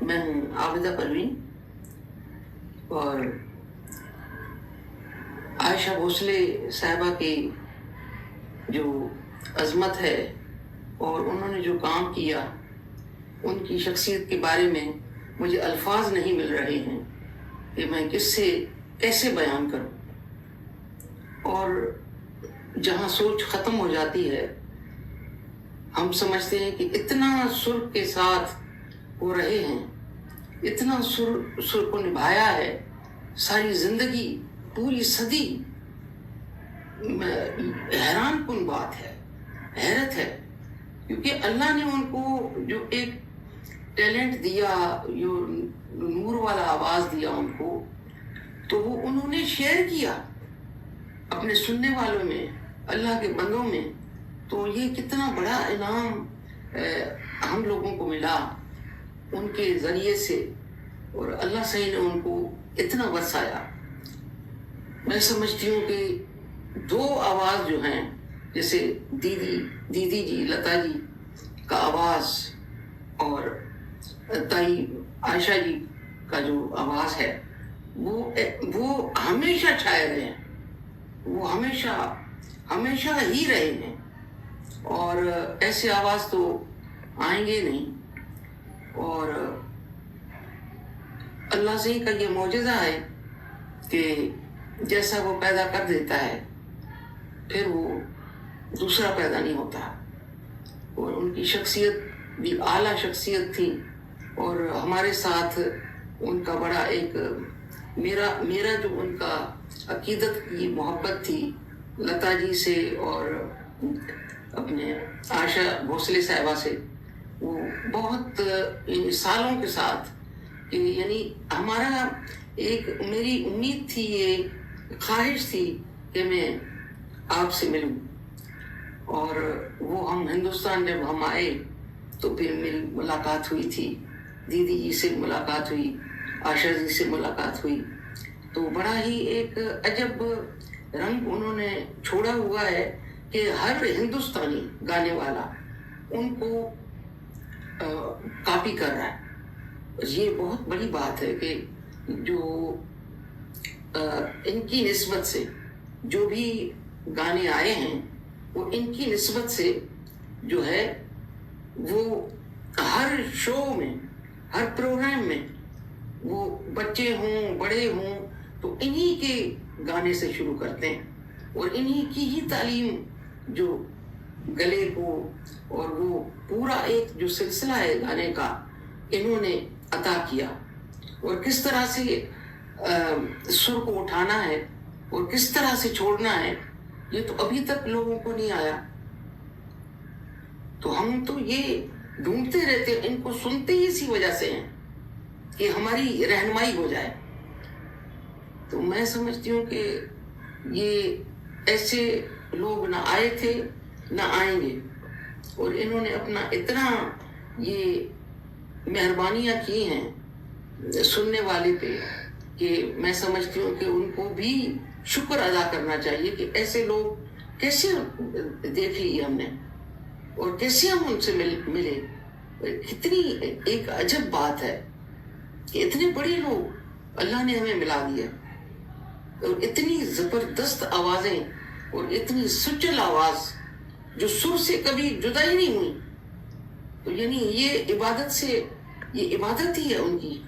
میں ہوں عابدہ پروین، اور عائشہ بھوسلے صاحبہ کی جو عظمت ہے اور انہوں نے جو کام کیا، ان کی شخصیت کے بارے میں مجھے الفاظ نہیں مل رہے ہیں کہ میں کس سے کیسے بیان کروں. اور جہاں سوچ ختم ہو جاتی ہے، ہم سمجھتے ہیں کہ اتنا سر کے ساتھ وہ رہے ہیں، اتنا سر کو نبھایا ہے، ساری زندگی، پوری صدی. حیران کن بات ہے، حیرت ہے، کیونکہ اللہ نے ان کو جو ایک ٹیلنٹ دیا، جو نور والا آواز دیا ان کو، تو وہ انہوں نے شیئر کیا اپنے سننے والوں میں، اللہ کے بندوں میں. تو یہ کتنا بڑا انعام ہم لوگوں کو ملا ان کے ذریعے سے، اور اللہ صحیح نے ان کو اتنا برسایا. میں سمجھتی ہوں کہ دو آواز جو ہیں، جیسے دیدی جی، لتا جی کا آواز اور تائی عائشہ جی کا جو آواز ہے، وہ ہمیشہ چھائے رہے ہیں، وہ ہمیشہ ہی رہے ہیں. اور ایسے آواز تو آئیں گے نہیں. اور اللہ سے کا یہ معجزہ ہے کہ جیسا وہ پیدا کر دیتا ہے، پھر وہ دوسرا پیدا نہیں ہوتا. اور ان کی شخصیت بھی اعلیٰ شخصیت تھی، اور ہمارے ساتھ ان کا بڑا ایک میرا جو ان کا عقیدت کی محبت تھی لتا جی سے اور اپنے عائشہ بھوسلے صاحبہ سے، وہ بہت سالوں کے ساتھ، یعنی ہمارا میری امید تھی، یہ خواہش تھی کہ میں آپ سے ملوں. اور وہ ہم ہندوستان جب ہم آئے تو پھر میری ملاقات ہوئی تھی، دیدی جی سے ملاقات ہوئی، عائشہ جی سے ملاقات ہوئی. تو بڑا ہی ایک عجب رنگ انہوں نے چھوڑا ہوا ہے کہ ہر ہندوستانی گانے والا ان کو کاپی کر رہا ہے. یہ بہت بڑی بات ہے کہ جو ان کی نسبت سے جو بھی گانے آئے ہیں، وہ ان کی نسبت سے جو ہے وہ ہر شو میں، ہر پروگرام میں، وہ بچے ہوں بڑے ہوں تو انہی کے گانے سے شروع کرتے ہیں، اور انہی کی ہی تعلیم جو گلے کو، اور وہ پورا ایک جو سلسلہ ہے گانے کا انہوں نے عطا کیا. اور کس طرح سے سر کو اٹھانا ہے اور کس طرح سے چھوڑنا ہے، یہ تو ابھی تک لوگوں کو نہیں آیا. تو ہم تو یہ ڈھونڈتے رہتے ہیں، ان کو سنتے ہی اسی وجہ سے ہیں کہ ہماری رہنمائی ہو جائے. تو میں سمجھتی ہوں کہ یہ ایسے لوگ نہ آئے تھے نہ آئیں گے، اور انہوں نے اپنا اتنا یہ مہربانیاں کی ہیں سننے والے پہ کہ میں سمجھتی ہوں کہ ان کو بھی شکر ادا کرنا چاہیے کہ ایسے لوگ کیسے دیکھ لیے ہم نے، اور کیسے ہم ان سے ملے. کتنی ایک عجب بات ہے کہ اتنے بڑے لوگ اللہ نے ہمیں ملا دیا، اور اتنی زبردست آوازیں اور اتنی سچل آواز جو سر سے کبھی جدا ہی نہیں ہوئی. تو یعنی یہ عبادت سے، یہ عبادت ہی ہے ان کی.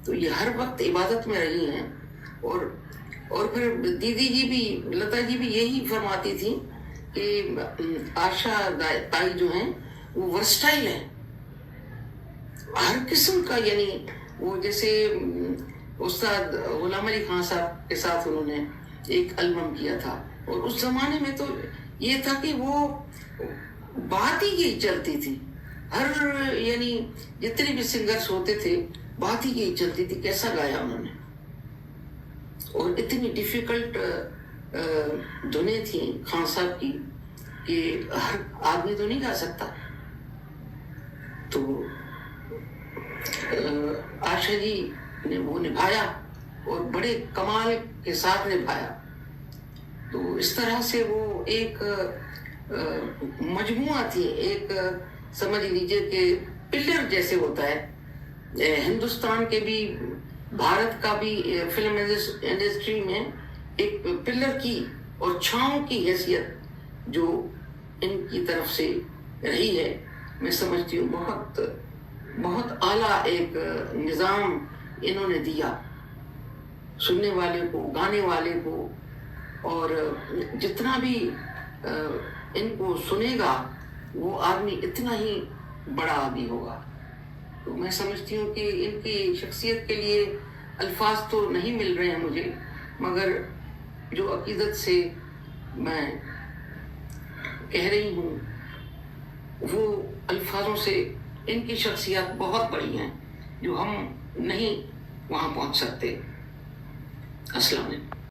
تو یہ ہر وقت عبادت میں رہی ہیں. اور پھر دیدی جی بھی، لتا جی بھی یہی فرماتی تھی کہ عائشہ تائی جو ہیں وہ ورسٹائل ہیں ہر قسم کا. یعنی وہ جیسے استاد غلام علی خان صاحب کے ساتھ انہوں نے ایک البم کیا تھا، اور اس زمانے میں تو یہ تھا کہ وہ بات ہی یہی چلتی تھی، ہر یعنی جتنے بھی سنگرز ہوتے تھے بات ہی یہی چلتی تھی کیسا گایا انہوں نے. اور اتنی ڈیفیکلٹ دھنیں تھیں خان صاحب کی کہ ہر آدمی تو نہیں گا سکتا. تو عائشہ جی نے وہ نبھایا اور بڑے کمال کے ساتھ نبھایا. تو اس طرح سے وہ ایک مجموعہ تھی، ایک سمجھ لیجئے کہ پلر جیسے ہوتا ہے ہندوستان کے بھی بھارت کا بھی فلم انڈسٹری میں ایک پلر کی اور چھاؤں کی حیثیت جو ان کی طرف سے رہی ہے، میں سمجھتی ہوں بہت بہت اعلیٰ ایک نظام انہوں نے دیا سننے والے کو، گانے والے کو، اور جتنا بھی ان کو سنے گا وہ آدمی اتنا ہی بڑا آدمی ہوگا۔ تو میں سمجھتی ہوں کہ ان کی شخصیت کے لیے الفاظ تو نہیں مل رہے ہیں مجھے، مگر جو عقیدت سے میں کہہ رہی ہوں وہ الفاظوں سے ان کی شخصیات بہت بڑی ہیں جو ہم نہیں وہاں پہنچ سکتے۔ السلام علیکم۔